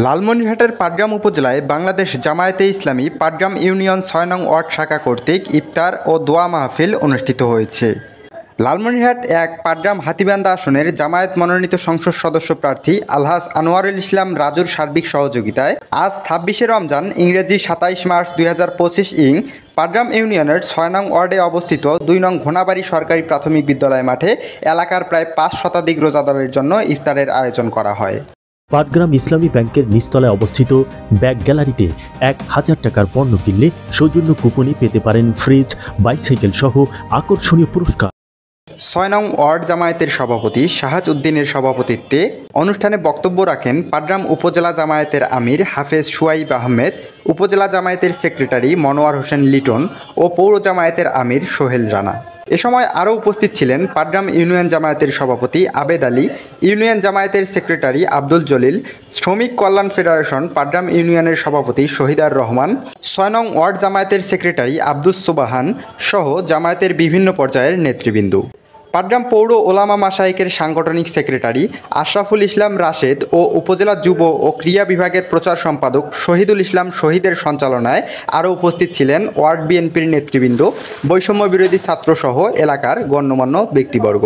লালমনিরহাটের পাটগ্রাম উপজেলায় বাংলাদেশ জামায়াতে ইসলামী পাটগ্রাম ইউনিয়ন ৬ নং ওয়ার্ড শাখা কর্তৃক ইফতার ও দোয়া মাহফিল অনুষ্ঠিত হয়েছে। লালমনিরহাট ১ পাটগ্রাম হাতীবান্ধা আসনের জামায়াত মনোনীত সংসদ সদস্য প্রার্থী আলহাজ আনোয়ারুল ইসলাম রাজুর সার্বিক সহযোগিতায় আজ ২৬শে রমজান ইংরেজি ২৭ মার্চ ২০২৫ পাটগ্রাম ইউনিয়নের ৬ নং ওয়ার্ডে অবস্থিত ২ নং ঘোনাবাড়ি সরকারি প্রাথমিক বিদ্যালয় মাঠে এলাকার প্রায় ৫ শতাধিক রোজাদারের জন্য ইফতারের আয়োজন করা হয়। পাটগ্রাম ইসলামী ব্যাংকের নিচতলায় অবস্থিত ব্যাগ গ্যালারিতে ১,০০০ টাকার পণ্য কিনলে সৌজন্য কুপনে পেতে পারেন ফ্রিজ, বাইসাইকেল সহ আকর্ষণীয় পুরস্কার। ৬ নং ওয়ার্ড জামায়াতের সভাপতি শাহাজ উদ্দিনের সভাপতিত্বে অনুষ্ঠানে বক্তব্য রাখেন পাটগ্রাম উপজেলা জামায়াতের আমির হাফেজ শুয়াইব আহমেদ, উপজেলা জামায়াতের সেক্রেটারি মনোয়ার হোসেন লিটন ও পৌর জামায়াতের আমির সোহেল রানা। এ সময় আরও উপস্থিত ছিলেন পাটগ্রাম ইউনিয়ন জামায়াতের সভাপতি আবেদ আলী, ইউনিয়ন জামায়াতের সেক্রেটারি আব্দুল জলিল, শ্রমিক কল্যাণ ফেডারেশন পাটগ্রাম ইউনিয়নের সভাপতি শহীদার রহমান, ৬ নং ওয়ার্ড জামায়াতের সেক্রেটারি আব্দুস সুবাহান সহ জামায়াতের বিভিন্ন পর্যায়ের নেতৃবৃন্দ। পাটগ্রাম পৌর ওলামা মাশায়েখের সাংগঠনিক সেক্রেটারি আশরাফুল ইসলাম রাশেদ ও উপজেলা যুব ও ক্রীড়া বিভাগের প্রচার সম্পাদক শহীদুল ইসলাম শহীদের সঞ্চালনায় আরও উপস্থিত ছিলেন ওয়ার্ড বিএনপির নেতৃবৃন্দ, বৈষম্য বিরোধী ছাত্রসহ এলাকার গণ্যমান্য ব্যক্তিবর্গ।